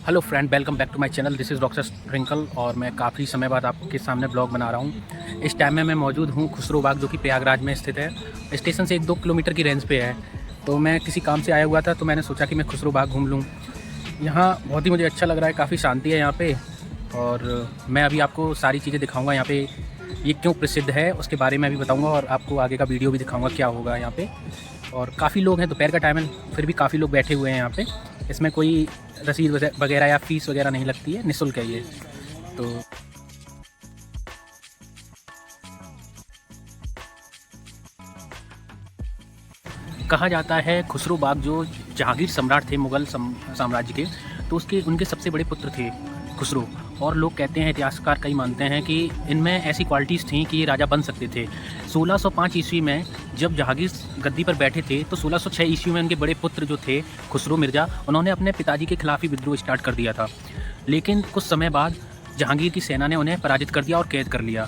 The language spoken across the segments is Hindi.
Hello friend, welcome back to my channel. This is doctor Rinkal और मैं काफ़ी समय बाद आपके सामने ब्लॉग बना रहा हूँ। इस टाइम में मैं मौजूद हूँ खुसरो बाग, जो कि प्रयागराज में स्थित है। स्टेशन से 1-2 किलोमीटर की रेंज पे है। तो मैं किसी काम से आया हुआ था, तो मैंने सोचा कि मैं खुसरो बाग घूम लूँ। यहाँ बहुत ही मुझे अच्छा लग रहा है, काफ़ी शांति है यहाँ पे। और मैं अभी आपको सारी चीज़ें दिखाऊँगा यहाँ पे, ये क्यों प्रसिद्ध है उसके बारे में भी बताऊँगा, और आपको आगे का वीडियो भी दिखाऊँगा क्या होगा यहाँ पे। और काफ़ी लोग हैं, दोपहर का टाइम है, फिर भी काफ़ी लोग बैठे हुए हैं यहाँ पे। इसमें कोई रसीद वगैरह या फ़ीस वगैरह नहीं लगती है, निःशुल्क है ये। तो कहा जाता है खुसरो बाग जो जहांगीर सम्राट थे मुग़ल साम्राज्य के, तो उसके उनके सबसे बड़े पुत्र थे खुसरो। और लोग कहते हैं, इतिहासकार कई मानते हैं कि इनमें ऐसी क्वालिटीज़ थी कि ये राजा बन सकते थे। 1605 ईस्वी में जब जहांगीर गद्दी पर बैठे थे, तो 1606 ईस्वी में उनके बड़े पुत्र जो थे खुसरो मिर्ज़ा, उन्होंने अपने पिताजी के खिलाफ ही विद्रोह स्टार्ट कर दिया था। लेकिन कुछ समय बाद जहांगीर की सेना ने उन्हें पराजित कर दिया और कैद कर लिया।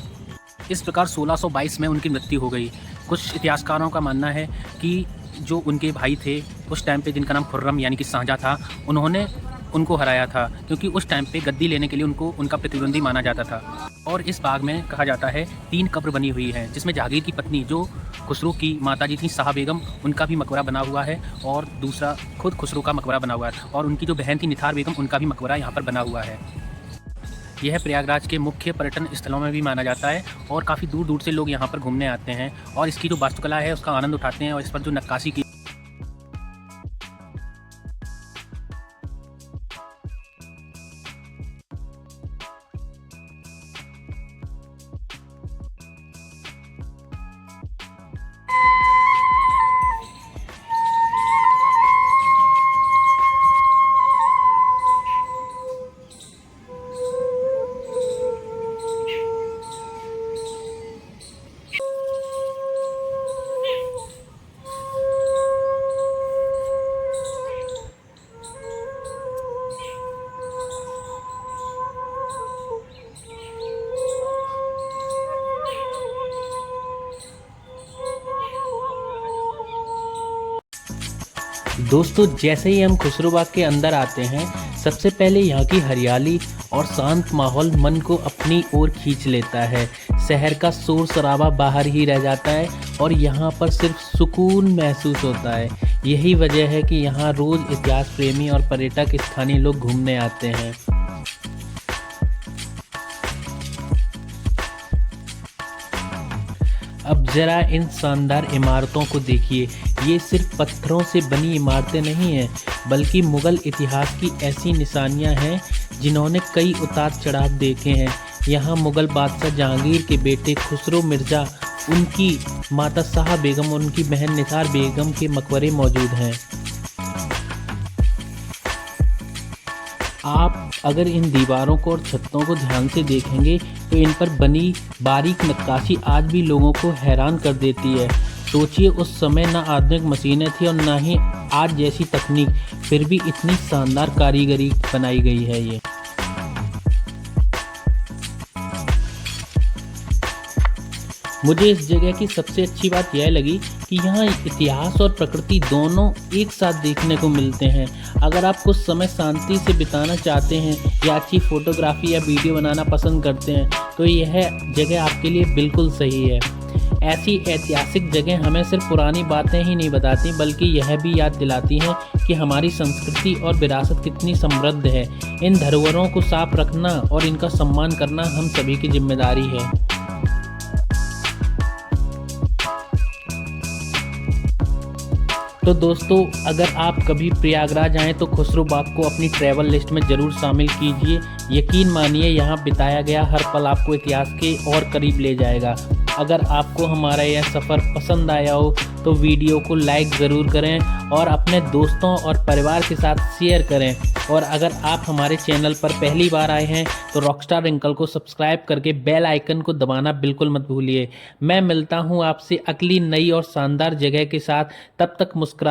इस प्रकार 1622 में उनकी मृत्यु हो गई। कुछ इतिहासकारों का मानना है कि जो उनके भाई थे उस टाइम पे, जिनका नाम खुर्रम यानी कि शाहजहाँ था, उन्होंने उनको हराया था, क्योंकि उस टाइम पे गद्दी लेने के लिए उनको उनका प्रतिद्वंदी माना जाता था। और इस बाग में कहा जाता है 3 कब्र बनी हुई हैं, जिसमें जहांगीर की पत्नी जो खुसरो की माताजी थी शाह बेगम, उनका भी मकबरा बना हुआ है, और दूसरा खुद खुसरो का मकबरा बना हुआ है, और उनकी जो बहन थी निथार बेगम, उनका भी मकबरा यहाँ पर बना हुआ है। यह प्रयागराज के मुख्य पर्यटन स्थलों में भी माना जाता है, और काफ़ी दूर दूर से लोग यहाँ पर घूमने आते हैं और इसकी जो वास्तुकला है उसका आनंद उठाते हैं, और इस पर जो नक्काशी की। दोस्तों, जैसे ही हम खुसरो बाग के अंदर आते हैं, सबसे पहले यहाँ की हरियाली और शांत माहौल मन को अपनी ओर खींच लेता है। शहर का शोर शराबा बाहर ही रह जाता है और यहाँ पर सिर्फ सुकून महसूस होता है। यही वजह है कि यहाँ रोज़ इतिहास प्रेमी और पर्यटक स्थानीय लोग घूमने आते हैं। अब ज़रा इन शानदार इमारतों को देखिए। ये सिर्फ पत्थरों से बनी इमारतें नहीं हैं, बल्कि मुग़ल इतिहास की ऐसी निशानियां हैं जिन्होंने कई उतार चढ़ाव देखे हैं। यहाँ मुग़ल बादशाह जहांगीर के बेटे खुसरो मिर्ज़ा, उनकी माता शाह बेगम और उनकी बहन निथार बेगम के मकबरे मौजूद हैं। आप अगर इन दीवारों को और छतों को ध्यान से देखेंगे, तो इन पर बनी बारीक नक्काशी आज भी लोगों को हैरान कर देती है। सोचिए, उस समय ना आधुनिक मशीनें थी और ना ही आज जैसी तकनीक, फिर भी इतनी शानदार कारीगरी बनाई गई है ये। मुझे इस जगह की सबसे अच्छी बात यह लगी कि यहाँ इतिहास और प्रकृति दोनों एक साथ देखने को मिलते हैं। अगर आप कुछ समय शांति से बिताना चाहते हैं या अच्छी फोटोग्राफी या वीडियो बनाना पसंद करते हैं, तो यह जगह आपके लिए बिल्कुल सही है। ऐसी ऐतिहासिक जगह हमें सिर्फ पुरानी बातें ही नहीं बताती, बल्कि यह भी याद दिलाती हैं कि हमारी संस्कृति और विरासत कितनी समृद्ध है। इन धरोहरों को साफ रखना और इनका सम्मान करना हम सभी की जिम्मेदारी है। तो दोस्तों, अगर आप कभी प्रयागराज आएँ तो खुसरो बाग को अपनी ट्रैवल लिस्ट में ज़रूर शामिल कीजिए। यकीन मानिए, यहाँ बिताया गया हर पल आपको इतिहास के और करीब ले जाएगा। अगर आपको हमारा यह सफ़र पसंद आया हो तो वीडियो को लाइक ज़रूर करें और अपने दोस्तों और परिवार के साथ शेयर करें। और अगर आप हमारे चैनल पर पहली बार आए हैं तो रॉकस्टार रिंकल को सब्सक्राइब करके बेल आइकन को दबाना बिल्कुल मत भूलिए। मैं मिलता हूँ आपसे अगली नई और शानदार जगह के साथ। तब तक मुस्कुरा